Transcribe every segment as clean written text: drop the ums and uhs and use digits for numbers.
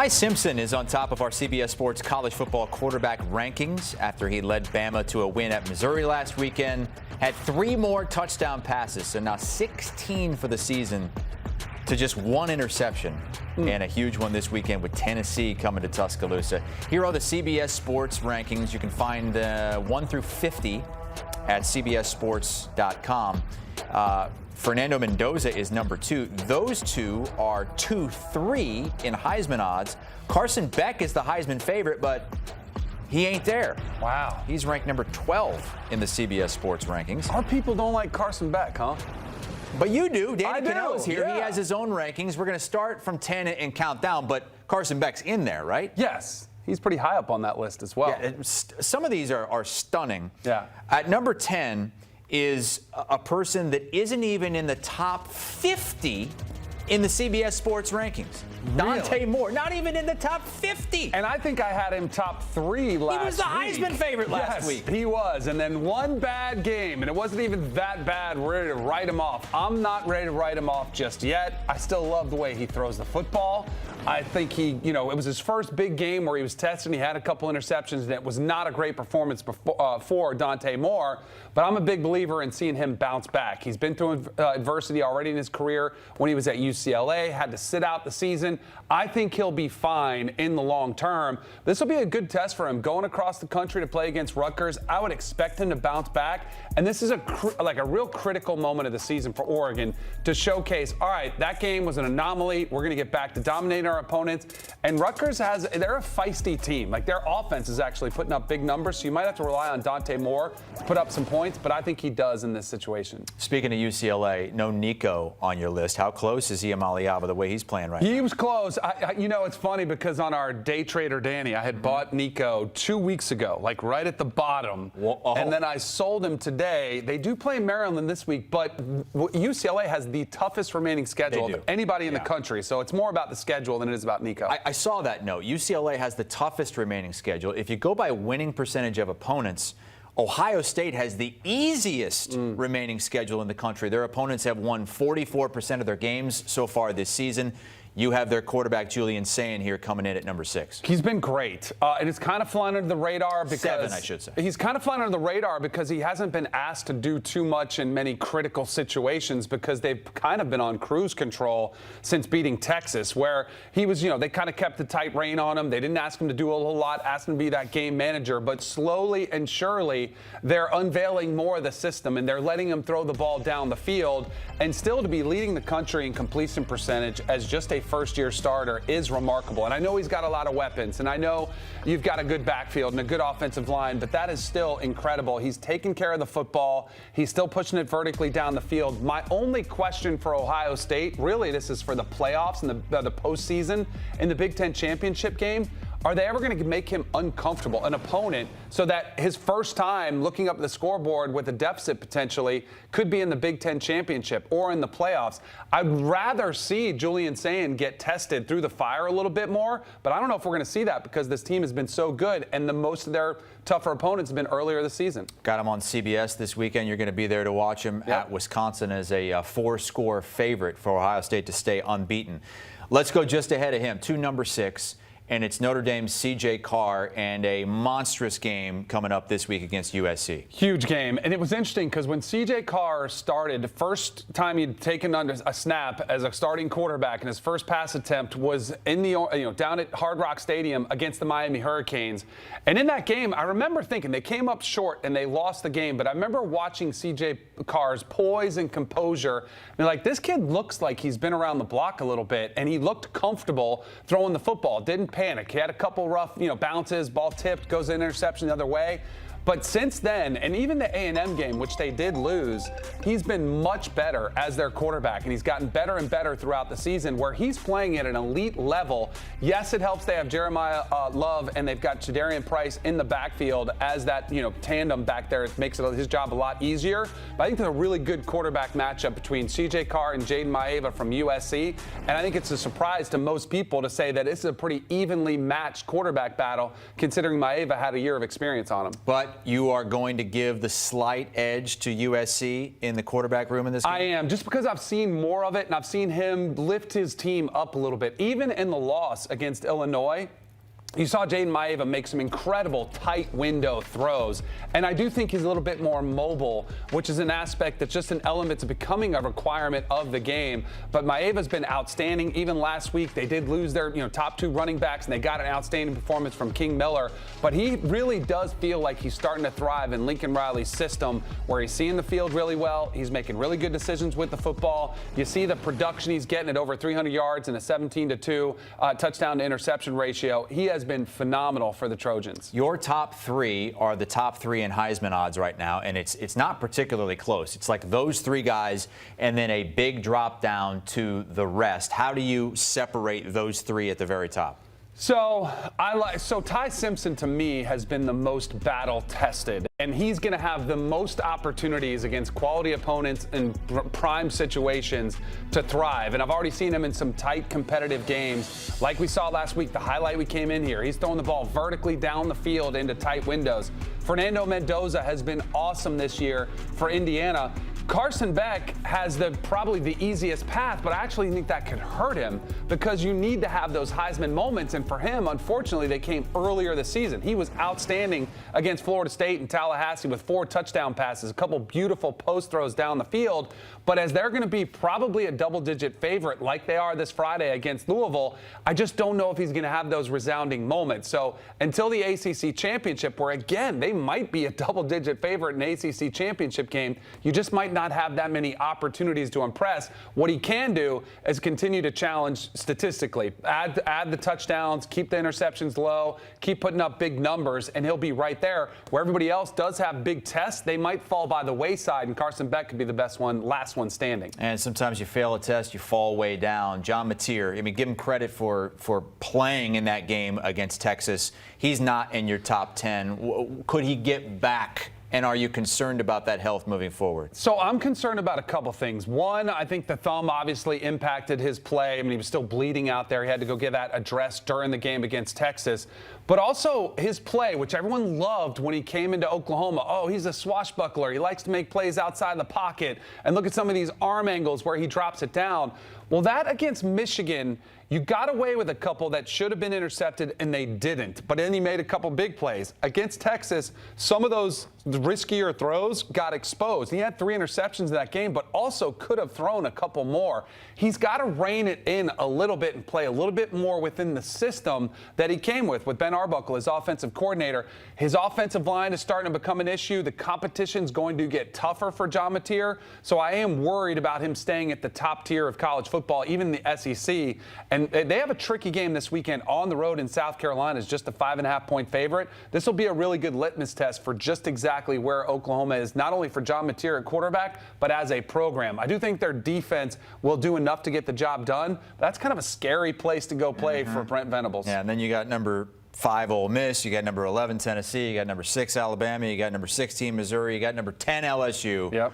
Simpson is on top of our CBS Sports college football quarterback rankings after he led Bama to a win at Missouri last weekend. Had 3 more touchdown passes, so now 16 for the season to just 1 interception. And a huge one this weekend with Tennessee coming to Tuscaloosa. Here are the CBS Sports rankings. You can find 1 through 50 at cbssports.com. Fernando Mendoza is number 2. Those two are 2-3 in Heisman odds. Carson Beck is the Heisman favorite, but he ain't there. Wow. He's ranked number 12 in the CBS Sports rankings. Our people don't like Carson Beck, huh? But you do. Danny Kanell is here. Yeah. He has his own rankings. We're going to start from 10 and count down, but Carson Beck's in there, right? Yes. He's pretty high up on that list as well. Yeah, some of these are stunning. Yeah. At number 10 is a person that isn't even in the top 50 in the CBS Sports rankings. Dante Moore, not even in the top 50. And I think I had him top 3 last week. He was the Heisman favorite last week. He was. And then one bad game, and it wasn't even that bad. We're ready to write him off. I'm not ready to write him off just yet. I still love the way he throws the football. I think it was his first big game where he was tested. He had a couple interceptions, and it was not a great performance for Dante Moore. But I'm a big believer in seeing him bounce back. He's been through adversity already in his career when he was at UCLA, had to sit out the season. I think he'll be fine in the long term. This will be a good test for him going across the country to play against Rutgers. I would expect him to bounce back. And this is a real critical moment of the season for Oregon to showcase, all right, that game was an anomaly. We're going to get back to dominating our opponents. And Rutgers they're a feisty team. Like, their offense is actually putting up big numbers, so you might have to rely on Dante Moore to put up some points, but I think he does in this situation. Speaking of UCLA, no Nico on your list. How close is he to Maiava the way he's playing right now? He was close. It's funny because on our day trader Danny, I had bought Nico 2 weeks ago, like right at the bottom. Whoa. And then I sold him today. They do play Maryland this week, but UCLA has the toughest remaining schedule of anybody in the country. So it's more about the schedule than it is about Nico. I saw that note. UCLA has the toughest remaining schedule. If you go by winning percentage of opponents, Ohio State has the easiest remaining schedule in the country. Their opponents have won 44% of their games so far this season. You have their quarterback, Julian Sayin, here coming in at number 6. He's been great. And it's kind of flying under the radar because 7, I should say. He's kind of flying under the radar because he hasn't been asked to do too much in many critical situations because they've kind of been on cruise control since beating Texas, where he was, they kind of kept the tight rein on him. They didn't ask him to do a whole lot, asked him to be that game manager. But slowly and surely, they're unveiling more of the system, and they're letting him throw the ball down the field. And still to be leading the country in completion percentage as just a first-year starter is remarkable. And I know he's got a lot of weapons, and I know you've got a good backfield and a good offensive line, but that is still incredible. He's taking care of the football. He's still pushing it vertically down the field. My only question for Ohio State, really this is for the playoffs and the postseason in the Big Ten championship game, are they ever going to make him uncomfortable, an opponent, so that his first time looking up the scoreboard with a deficit potentially could be in the Big Ten championship or in the playoffs? I'd rather see Julian Sayin get tested through the fire a little bit more, but I don't know if we're going to see that because this team has been so good and most of their tougher opponents have been earlier this season. Got him on CBS this weekend. You're going to be there to watch him at Wisconsin as a 4-score favorite for Ohio State to stay unbeaten. Let's go just ahead of him to number 6. And it's Notre Dame's C.J. Carr and a monstrous game coming up this week against USC. Huge game. And it was interesting because when C.J. Carr started, the first time he'd taken under a snap as a starting quarterback, and his first pass attempt was in the down at Hard Rock Stadium against the Miami Hurricanes. And in that game, I remember thinking they came up short and they lost the game. But I remember watching C.J. Carr's poise and composure. And like, this kid looks like he's been around the block a little bit, and he looked comfortable throwing the football. Didn't panic. He had a couple rough, bounces, ball tipped, goes in interception the other way. But since then, and even the A&M game, which they did lose, he's been much better as their quarterback, and he's gotten better and better throughout the season where he's playing at an elite level. Yes, it helps they have Jeremiah Love and they've got Chadarian Price in the backfield as that, tandem back there. It makes his job a lot easier. But I think there's a really good quarterback matchup between C.J. Carr and Jayden Maiava from USC, and I think it's a surprise to most people to say that this is a pretty evenly matched quarterback battle considering Maiava had a year of experience on him. But but you are going to give the slight edge to USC in the quarterback room in this game? I am, just because I've seen more of it, and I've seen him lift his team up a little bit. Even in the loss against Illinois, you saw Jayden Maiava make some incredible tight window throws, and I do think he's a little bit more mobile, which is an aspect that's just an element to becoming a requirement of the game. But Maiava's been outstanding. Even last week, they did lose their top 2 running backs, and they got an outstanding performance from King Miller. But he really does feel like he's starting to thrive in Lincoln Riley's system, where he's seeing the field really well. He's making really good decisions with the football. You see the production he's getting at over 300 yards and a 17-2 touchdown to interception ratio. He has been phenomenal for the Trojans. Your top 3 are the top 3 in Heisman odds right now, and it's not particularly close. It's like those 3 guys and then a big drop down to the rest. How do you separate those 3 at the very top? So Ty Simpson, to me, has been the most battle tested, and he's going to have the most opportunities against quality opponents in prime situations to thrive. And I've already seen him in some tight competitive games. Like we saw last week, the highlight we came in here, he's throwing the ball vertically down the field into tight windows. Fernando Mendoza has been awesome this year for Indiana. Carson Beck has probably the easiest path, but I actually think that could hurt him because you need to have those Heisman moments. And for him, unfortunately, they came earlier this season. He was outstanding against Florida State and Tallahassee with 4 touchdown passes, a couple beautiful post throws down the field. But as they're going to be probably a double-digit favorite like they are this Friday against Louisville, I just don't know if he's going to have those resounding moments. So until the ACC championship, where again, they might be a double-digit favorite in an ACC championship game, you just might not have that many opportunities to impress. What he can do is continue to challenge statistically. Add the touchdowns, keep the interceptions low, keep putting up big numbers, and he'll be right there. Where everybody else does have big tests, they might fall by the wayside, and Carson Beck could be the best one, last one standing. And sometimes you fail a test, you fall way down. John Mateer, I mean, give him credit for playing in that game against Texas. He's not in your top 10. Could he get back? And are you concerned about that health moving forward? So I'm concerned about a couple things. One, I think the thumb obviously impacted his play. I mean, he was still bleeding out there. He had to go get that addressed during the game against Texas. But also his play, which everyone loved when he came into Oklahoma. Oh, he's a swashbuckler. He likes to make plays outside the pocket. And look at some of these arm angles where he drops it down. Well, that against Michigan, you got away with a couple that should have been intercepted, and they didn't. But then he made a couple big plays. Against Texas, some of those riskier throws got exposed. He had 3 interceptions in that game, but also could have thrown a couple more. He's got to rein it in a little bit and play a little bit more within the system that he came with Ben Arbuckle, his offensive coordinator. His offensive line is starting to become an issue. The competition's going to get tougher for John Mateer. So I am worried about him staying at the top tier of college football, even the SEC. And they have a tricky game this weekend on the road in South Carolina as just a 5.5-point favorite. This will be a really good litmus test for just exactly where Oklahoma is, not only for John Mateer at quarterback, but as a program. I do think their defense will do enough to get the job done. That's kind of a scary place to go play for Brent Venables. Yeah, and then you got number 5 Ole Miss, you got number 11 Tennessee, you got number 6 Alabama, you got number 16 Missouri, you got number 10 LSU. Yep.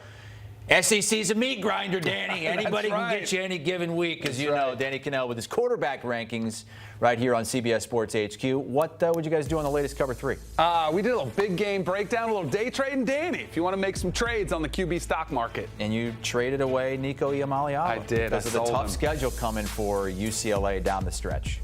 SEC's a meat grinder, Danny. Anybody can get you any given week, as you know. Danny Kanell with his quarterback rankings right here on CBS Sports HQ. What would you guys do on the latest Cover 3? We did a little big game breakdown, a little day trading, Danny, if you want to make some trades on the QB stock market. And you traded away Nico Iamaleava. I did. Because of the tough schedule coming for UCLA down the stretch.